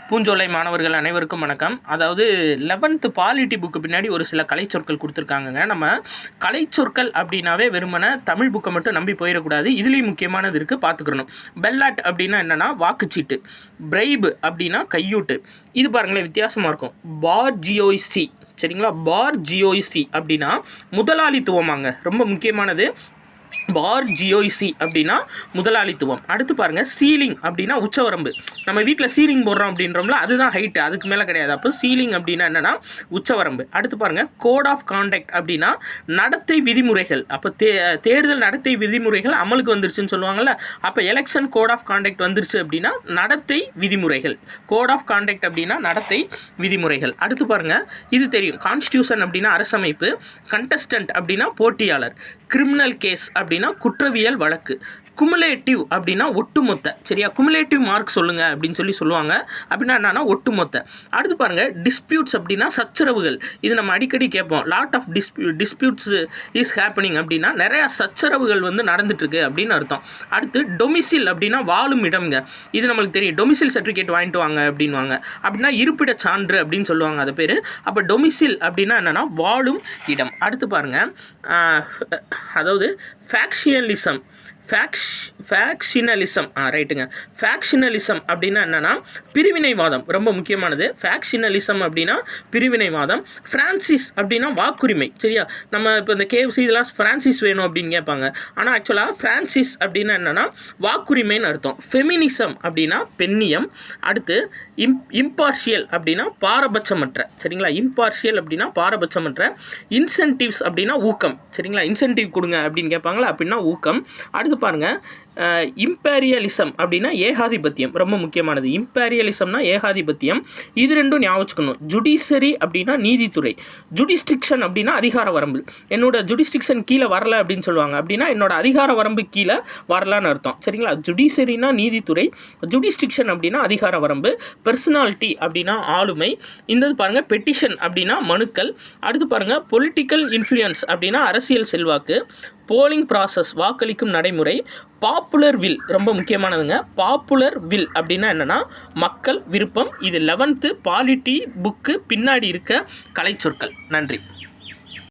பூஞ்சோலை மாணவர்கள் அனைவருக்கும் வணக்கம். அதாவது 11th பாலிட்டி புக்கு பின்னாடி ஒரு சில கலைச்சொற்கள் கொடுத்துருக்காங்கங்க. நம்ம கலைச்சொற்கள் அப்படின்னாவே வெறுமனே தமிழ் புக்கை மட்டும் நம்பி போயிடக்கூடாது. இதுலேயும் முக்கியமானது இருக்குது, பார்த்துக்கணும். பெல்லாட் அப்படின்னா என்னென்னா வாக்குச்சீட்டு, பிரைபு அப்படின்னா கையூட்டு. இது பாருங்களேன் வித்தியாசமாக இருக்கும். பார்ஜியோசி, சரிங்களா? பார்ஜியோசி அப்படின்னா முதலாளித்துவமாங்க, ரொம்ப முக்கியமானது. பார்ஜியோசி அப்படின்னா முதலாளித்துவம். அடுத்து பாருங்கள், சீலிங் அப்படின்னா உச்சவரம்பு. நம்ம வீட்டில் சீலிங் போடுறோம் அப்படின்றோம்ல, அதுதான் ஹைட்டு, அதுக்கு மேலே கிடையாது. அப்போ சீலிங் அப்படின்னா என்னென்னா உச்சவரம்பு. அடுத்து பாருங்கள், கோட் ஆஃப் கான்டக்ட் அப்படின்னா நடத்தை விதிமுறைகள். அப்போ தேர்தல் நடத்தை விதிமுறைகள் அமலுக்கு வந்துருச்சுன்னு சொல்லுவாங்கள்ல, அப்போ எலெக்ஷன் கோட் ஆஃப் கான்டக்ட் வந்துருச்சு அப்படின்னா நடத்தை விதிமுறைகள். கோட் ஆஃப் கான்டக்ட் அப்படின்னா நடத்தை விதிமுறைகள். அடுத்து பாருங்கள், இது தெரியும், கான்ஸ்டியூஷன் அப்படின்னா அரசமைப்பு, கண்டஸ்டன்ட் அப்படின்னா போட்டியாளர், கிரிமினல் கேஸ் அப்படின்னா குற்றவியல் வழக்கு, குமுலேட்டிவ் அப்படின்னா ஒட்டுமொத்த, சரியா? குமுலேட்டிவ் மார்க் சொல்லுங்கள் அப்படின்னு சொல்லுவாங்க. அப்படின்னா என்னன்னா ஒட்டுமொத்த. அடுத்து பாருங்கள், டிஸ்பியூட்ஸ் அப்படின்னா சச்சரவுகள். இது நம்ம அடிக்கடி கேட்போம். Lot of disputes is happening அப்படின்னா நிறையா சச்சரவுகள் வந்து நடந்துட்டுருக்கு அப்படின்னு அர்த்தம். அடுத்து டொமிசில் அப்படின்னா வாழும் இடம்ங்க. இது நம்மளுக்கு தெரியும். டொமிசில் சர்டிஃபிகேட் வாங்கிட்டு வாங்க அப்படின்வாங்க. அப்படின்னா இருப்பிட சான்று அப்படின்னு சொல்லுவாங்க அது பேர். அப்போ டொமிசில் அப்படின்னா என்னென்னா வாழும் இடம். அடுத்து பாருங்கள், அதாவது ஃபேக்ஷியலிசம், ஃபேக்ஷினலிசம் ரைட்டுங்க. ஃபேக்ஷினலிசம் அப்படின்னா என்னென்னா பிரிவினைவாதம், ரொம்ப முக்கியமானது. ஃபேக்ஷினலிசம் அப்படின்னா பிரிவினைவாதம். ஃப்ரான்சிஸ் அப்படின்னா வாக்குரிமை, சரியா? நம்ம இப்போ இந்த KFC இதெல்லாம் ஃப்ரான்சிஸ் வேணும் அப்படின்னு கேட்பாங்க. ஆனால் ஆக்சுவலாக ஃப்ரான்சிஸ் அப்படின்னா என்னென்னா வாக்குரிமைன்னு அர்த்தம். ஃபெமினிசம் அப்படின்னா பெண்ணியம். அடுத்து இம்பார்ஷியல் அப்படின்னா பாரபட்சமற்ற, சரிங்களா? இம்பார்ஷியல் அப்படின்னா பாரபட்சமற்ற. இன்சென்டிவ்ஸ் அப்படின்னா ஊக்கம், சரிங்களா? இன்சென்டிவ் கொடுங்க அப்படின்னு கேட்பாங்களா, அப்படின்னா ஊக்கம். அடுத்து பாருங்க, இம்பீரியலிசம் அப்படின்னா ஏகாதிபத்தியம், ரொம்ப முக்கியமானது. இம்பீரியலிசம்னா ஏகாதிபத்தியம். இது ரெண்டும் ஞாபகம் வச்சுக்கணும். ஜுடிஷரி அப்படின்னா நீதித்துறை, ஜுடிஸ்டிக்ஷன் அப்படின்னா அதிகார வரம்பு. என்னோட ஜுடிஸ்டிக்ஷன் கீழே வரல அப்படின்னு சொல்லுவாங்க. அப்படின்னா என்னோட அதிகார வரம்பு கீழே வரலான்னு அர்த்தம், சரிங்களா? ஜுடிஷரினா நீதித்துறை, ஜுடிஸ்டிக்ஷன் அப்படின்னா அதிகார வரம்பு. பெர்சனாலிட்டி அப்படின்னா ஆளுமை. இந்த பாருங்கள், பெட்டிஷன் அப்படின்னா மனுக்கள். அடுத்து பாருங்கள், பொலிட்டிக்கல் இன்ஃப்ளூயன்ஸ் அப்படின்னா அரசியல் செல்வாக்கு. போலிங் ப்ராசஸ் வாக்களிக்கும் நடைமுறை. பாப்புலர் வில், ரொம்ப முக்கியமானதுங்க. பாப்புலர் வில் அப்படின்னா என்னென்னா மக்கள் விருப்பம். இது 11th பாலிட்டி புக்கு பின்னாடி இருக்க கலைச்சொற்கள். நன்றி.